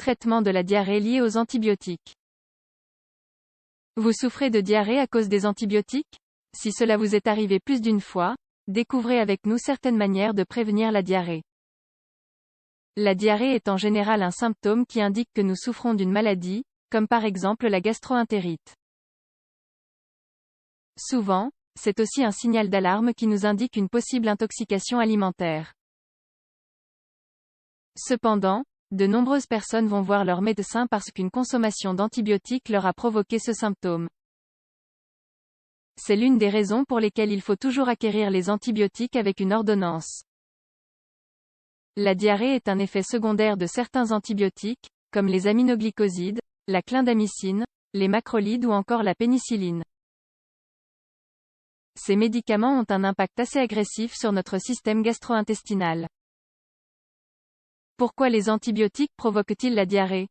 Traitement de la diarrhée liée aux antibiotiques. Vous souffrez de diarrhée à cause des antibiotiques? Si cela vous est arrivé plus d'une fois, découvrez avec nous certaines manières de prévenir la diarrhée. La diarrhée est en général un symptôme qui indique que nous souffrons d'une maladie, comme par exemple la gastro-entérite. Souvent, c'est aussi un signal d'alarme qui nous indique une possible intoxication alimentaire. Cependant, de nombreuses personnes vont voir leur médecin parce qu'une consommation d'antibiotiques leur a provoqué ce symptôme. C'est l'une des raisons pour lesquelles il faut toujours acquérir les antibiotiques avec une ordonnance. La diarrhée est un effet secondaire de certains antibiotiques, comme les aminoglycosides, la clindamycine, les macrolides ou encore la pénicilline. Ces médicaments ont un impact assez agressif sur notre système gastro-intestinal. Pourquoi les antibiotiques provoquent-ils la diarrhée?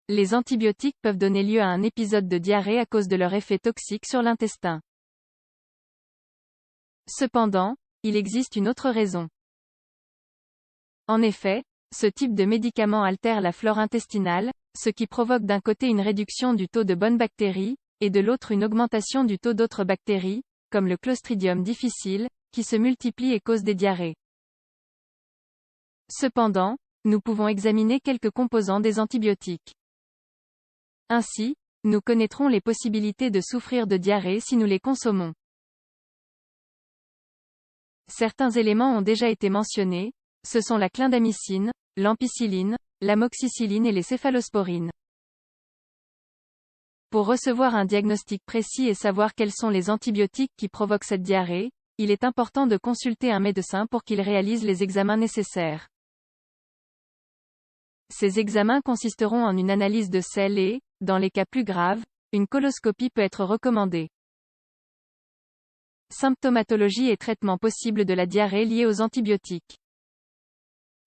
Les antibiotiques peuvent donner lieu à un épisode de diarrhée à cause de leur effet toxique sur l'intestin. Cependant, il existe une autre raison. En effet, ce type de médicament altère la flore intestinale, ce qui provoque d'un côté une réduction du taux de bonnes bactéries, et de l'autre une augmentation du taux d'autres bactéries, comme le Clostridium difficile, qui se multiplient et causent des diarrhées. Cependant, nous pouvons examiner quelques composants des antibiotiques. Ainsi, nous connaîtrons les possibilités de souffrir de diarrhée si nous les consommons. Certains éléments ont déjà été mentionnés, ce sont la clindamycine, l'ampicilline, l'amoxicilline et les céphalosporines. Pour recevoir un diagnostic précis et savoir quels sont les antibiotiques qui provoquent cette diarrhée, il est important de consulter un médecin pour qu'il réalise les examens nécessaires. Ces examens consisteront en une analyse de selles et, dans les cas plus graves, une coloscopie peut être recommandée. Symptomatologie et traitement possible de la diarrhée liée aux antibiotiques.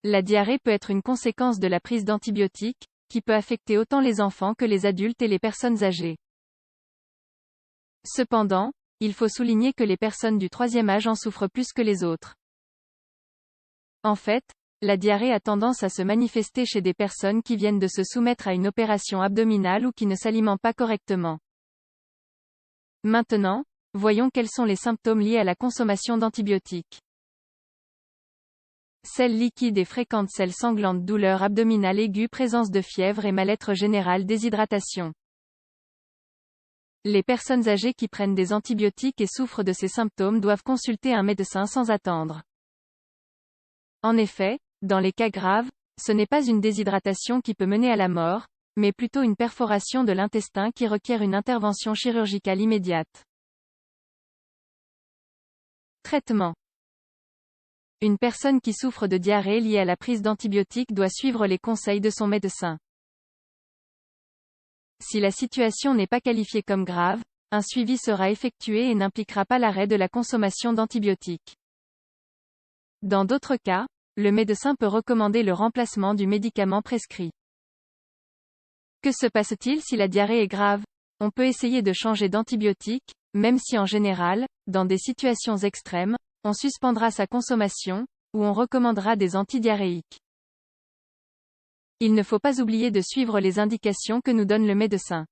La diarrhée peut être une conséquence de la prise d'antibiotiques, qui peut affecter autant les enfants que les adultes et les personnes âgées. Cependant, il faut souligner que les personnes du troisième âge en souffrent plus que les autres. En fait, la diarrhée a tendance à se manifester chez des personnes qui viennent de se soumettre à une opération abdominale ou qui ne s'alimentent pas correctement. Maintenant, voyons quels sont les symptômes liés à la consommation d'antibiotiques. Selles liquides et fréquentes, selles sanglantes, douleurs abdominales aiguës, présence de fièvre et mal-être général, déshydratation. Les personnes âgées qui prennent des antibiotiques et souffrent de ces symptômes doivent consulter un médecin sans attendre. En effet, dans les cas graves, ce n'est pas une déshydratation qui peut mener à la mort, mais plutôt une perforation de l'intestin qui requiert une intervention chirurgicale immédiate. Traitement. Une personne qui souffre de diarrhée liée à la prise d'antibiotiques doit suivre les conseils de son médecin. Si la situation n'est pas qualifiée comme grave, un suivi sera effectué et n'impliquera pas l'arrêt de la consommation d'antibiotiques. Dans d'autres cas, le médecin peut recommander le remplacement du médicament prescrit. Que se passe-t-il si la diarrhée est grave? On peut essayer de changer d'antibiotique, même si en général, dans des situations extrêmes, on suspendra sa consommation, ou on recommandera des antidiarrhéiques. Il ne faut pas oublier de suivre les indications que nous donne le médecin.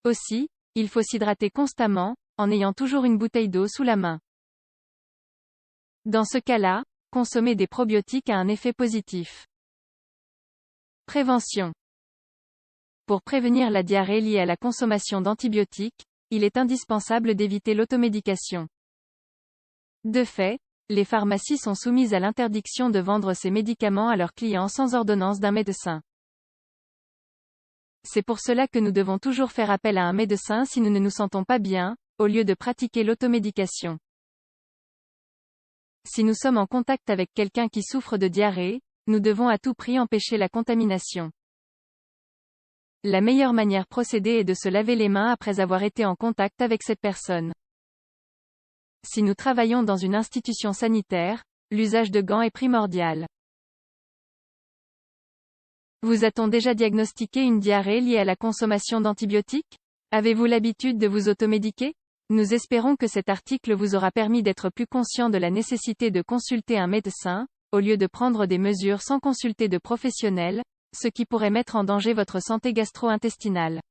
Aussi, il faut s'hydrater constamment, en ayant toujours une bouteille d'eau sous la main. Dans ce cas-là, consommer des probiotiques a un effet positif. Prévention. Pour prévenir la diarrhée liée à la consommation d'antibiotiques, il est indispensable d'éviter l'automédication. De fait, les pharmacies sont soumises à l'interdiction de vendre ces médicaments à leurs clients sans ordonnance d'un médecin. C'est pour cela que nous devons toujours faire appel à un médecin si nous ne nous sentons pas bien, au lieu de pratiquer l'automédication. Si nous sommes en contact avec quelqu'un qui souffre de diarrhée, nous devons à tout prix empêcher la contamination. La meilleure manière procéder est de se laver les mains après avoir été en contact avec cette personne. Si nous travaillons dans une institution sanitaire, l'usage de gants est primordial. Vous a-t-on déjà diagnostiqué une diarrhée liée à la consommation d'antibiotiques? Avez-vous l'habitude de vous automédiquer? Nous espérons que cet article vous aura permis d'être plus conscient de la nécessité de consulter un médecin, au lieu de prendre des mesures sans consulter de professionnels, ce qui pourrait mettre en danger votre santé gastro-intestinale.